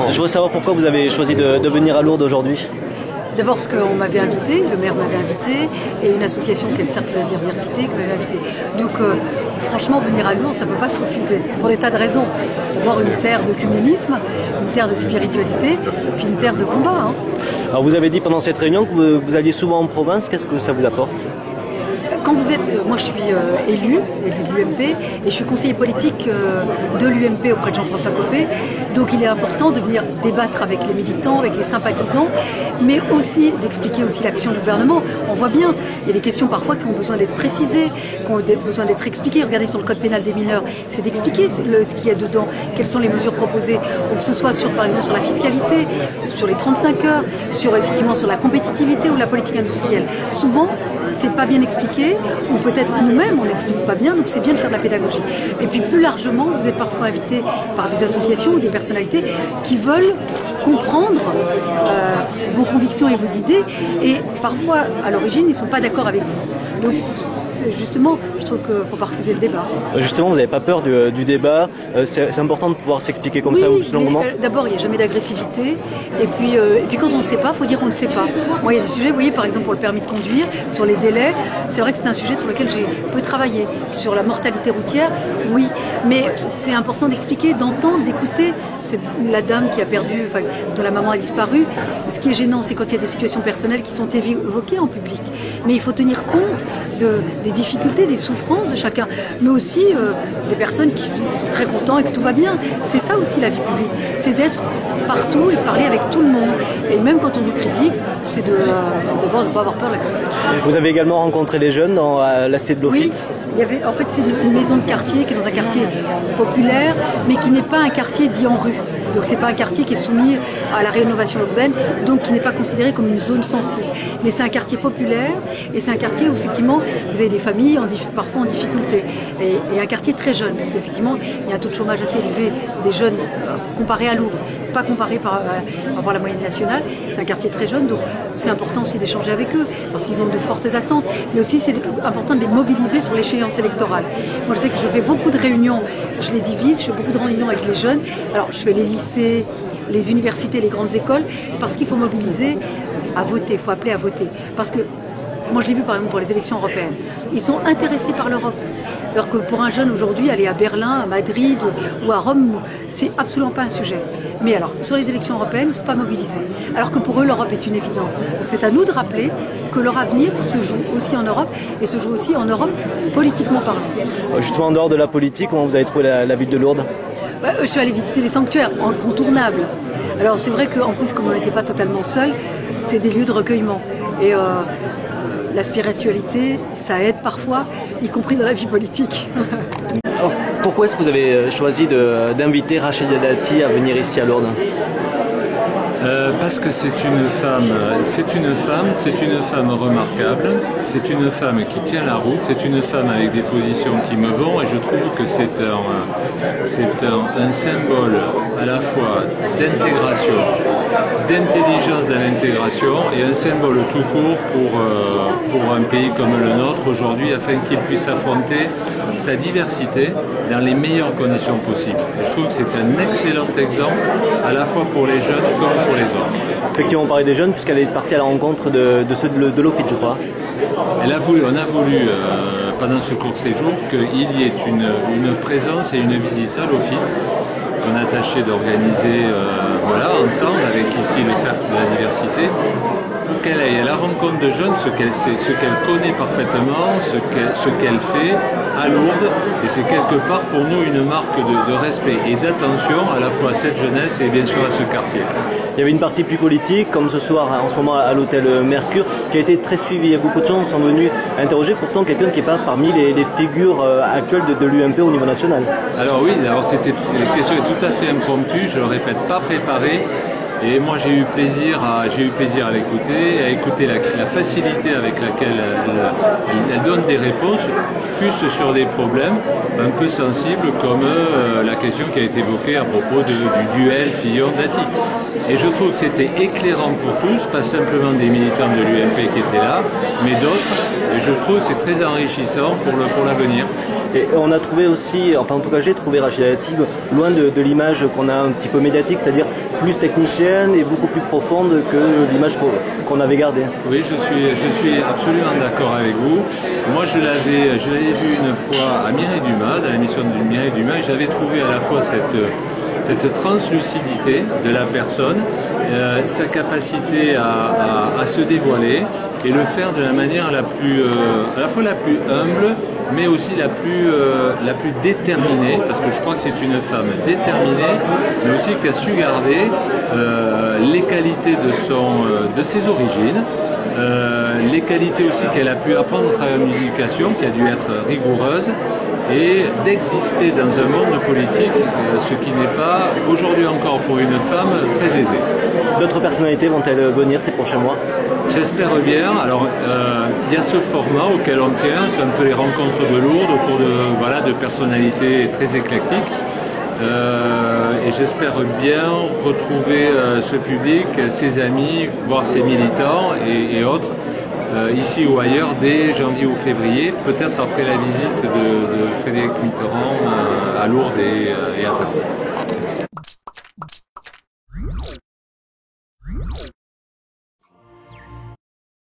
Je voudrais savoir pourquoi vous avez choisi de venir à Lourdes aujourd'hui. D'abord parce qu'on m'avait invité, le maire m'avait invité, et une association qui est le Cercle de la Diversité qui m'avait invité. Donc franchement, venir à Lourdes, ça ne peut pas se refuser, pour des tas de raisons. D'abord une terre d'œcuménisme, une terre de spiritualité, puis une terre de combat. Alors vous avez dit pendant cette réunion que vous alliez souvent en province, qu'est-ce que ça vous apporte ? Quand vous êtes, moi je suis élu de l'UMP, et je suis conseiller politique de l'UMP auprès de Jean-François Copé, donc il est important de venir débattre avec les militants, avec les sympathisants, mais aussi d'expliquer aussi l'action du gouvernement. On voit bien, il y a des questions parfois qui ont besoin d'être précisées, qui ont besoin d'être expliquées. Regardez sur le code pénal des mineurs, c'est d'expliquer ce qu'il y a dedans, quelles sont les mesures proposées, ou que ce soit sur, par exemple sur la fiscalité, sur les 35 heures, effectivement sur la compétitivité ou la politique industrielle. Souvent, c'est pas bien expliqué, ou peut-être nous-mêmes on n'explique pas bien, donc c'est bien de faire de la pédagogie. Et puis plus largement, vous êtes parfois invité par des associations ou des personnalités qui veulent comprendre vos convictions et vos idées, et parfois à l'origine ils ne sont pas d'accord avec vous. Donc justement, je trouve qu'il ne faut pas refuser le débat. Justement, vous n'avez pas peur du débat, c'est important de pouvoir s'expliquer comme ça plus longuement. D'abord, il n'y a jamais d'agressivité, et puis quand on ne sait pas, il faut dire on ne sait pas. Moi, il y a des sujets, vous voyez, par exemple pour le permis de conduire, sur les délais, c'est vrai que c'est un sujet sur lequel j'ai peu travaillé. Sur la mortalité routière, oui, mais c'est important d'expliquer, d'entendre, d'écouter. C'est la dame qui a perdu, dont la maman a disparu. Ce qui est gênant, c'est quand il y a des situations personnelles qui sont évoquées en public. Mais il faut tenir compte des difficultés, des souffrances de chacun, mais aussi des personnes qui sont très contents et que tout va bien. C'est ça aussi la vie publique, c'est d'être partout et de parler avec tout le monde. Et même quand on vous critique, c'est d'abord de ne pas avoir peur de la critique. Vous avez également rencontré des jeunes dans la cité de Lofite ? Oui, en fait c'est une maison de quartier qui est dans un quartier populaire, mais qui n'est pas un quartier dit en rue. Donc c'est pas un quartier qui est soumis à la rénovation urbaine, donc qui n'est pas considéré comme une zone sensible. Mais c'est un quartier populaire, et c'est un quartier où effectivement vous avez des familles parfois en difficulté. Et un quartier très jeune, parce qu'effectivement il y a un taux de chômage assez élevé des jeunes comparé à Lourdes, pas comparé par rapport à la moyenne nationale. C'est un quartier très jeune, donc c'est important aussi d'échanger avec eux, parce qu'ils ont de fortes attentes, mais aussi c'est important de les mobiliser sur l'échéance électorale. Moi je sais que je fais beaucoup de réunions, je les divise, je fais beaucoup de réunions avec les jeunes. Alors je fais les lycées, les universités, les grandes écoles, parce qu'il faut mobiliser à voter, il faut appeler à voter. Parce que, moi je l'ai vu par exemple pour les élections européennes, ils sont intéressés par l'Europe. Alors que pour un jeune aujourd'hui, aller à Berlin, à Madrid ou à Rome, c'est absolument pas un sujet. Mais alors, sur les élections européennes, ils ne sont pas mobilisés. Alors que pour eux, l'Europe est une évidence. Donc c'est à nous de rappeler que leur avenir se joue aussi en Europe, et se joue aussi en Europe politiquement parlant. Justement, en dehors de la politique, comment vous avez trouvé la ville de Lourdes ? Je suis allée visiter les sanctuaires, incontournables. Alors c'est vrai qu'en plus, comme on n'était pas totalement seul, c'est des lieux de recueillement. Et la spiritualité, ça aide parfois, y compris dans la vie politique. Alors, pourquoi est-ce que vous avez choisi d'inviter Rachida Dati à venir ici à Lourdes ? Parce que c'est une femme remarquable, c'est une femme qui tient la route, c'est une femme avec des positions qui me vont, et je trouve que c'est un symbole à la fois d'intégration, d'intelligence dans l'intégration, et un symbole tout court pour un pays comme le nôtre aujourd'hui, afin qu'il puisse affronter sa diversité dans les meilleures conditions possibles. Et je trouve que c'est un excellent exemple, à la fois pour les jeunes comme pour les autres. Effectivement, on parlait des jeunes, puisqu'elle est partie à la rencontre de ceux de Lofite, je crois. On a voulu pendant ce court séjour, qu'il y ait une présence et une visite à Lofite, qu'on a tâché d'organiser ensemble, avec ici le Cercle de la Diversité, pour qu'elle aille à la rencontre de jeunes, ce qu'elle connaît parfaitement, ce qu'elle fait à Lourdes, et c'est quelque part pour nous une marque de respect et d'attention à la fois à cette jeunesse et bien sûr à ce quartier. Il y avait une partie plus politique, comme ce soir en ce moment à l'hôtel Mercure, qui a été très suivie. Beaucoup de gens sont venus interroger pourtant quelqu'un qui n'est pas parmi les figures actuelles de l'UMP au niveau national. Alors oui, la question est tout à fait impromptue, je le répète, pas préparée. Et moi j'ai eu plaisir à l'écouter, à écouter la facilité avec laquelle elle donne des réponses, fût-ce sur des problèmes un peu sensibles comme la question qui a été évoquée à propos du duel Fillon-Dati. Et je trouve que c'était éclairant pour tous, pas simplement des militants de l'UMP qui étaient là, mais d'autres. Et je trouve que c'est très enrichissant pour l'avenir. Et on a trouvé aussi, enfin en tout cas j'ai trouvé Rachida Latif loin de l'image qu'on a un petit peu médiatique, c'est-à-dire plus technicienne et beaucoup plus profonde que l'image qu'on avait gardée. Oui, je suis absolument d'accord avec vous. Moi, je l'avais vu une fois à Mireille Dumas, dans l'émission de Mireille Dumas, et j'avais trouvé à la fois cette translucidité de la personne, sa capacité à se dévoiler et le faire de la manière la plus, à la fois la plus humble, mais aussi la plus déterminée, parce que je crois que c'est une femme déterminée, mais aussi qui a su garder les qualités de ses origines, les qualités aussi qu'elle a pu apprendre au travers d'une éducation qui a dû être rigoureuse, et d'exister dans un monde politique, ce qui n'est pas aujourd'hui encore pour une femme très aisé. D'autres personnalités vont-elles venir ces prochains mois? J'espère bien. Alors, il y a ce format auquel on tient, c'est un peu les rencontres de Lourdes autour de personnalités très éclectiques. Et j'espère bien retrouver ce public, ses amis, voire ses militants et autres, ici ou ailleurs, dès janvier ou février, peut-être après la visite de Frédéric Mitterrand à Lourdes et à Tarbes.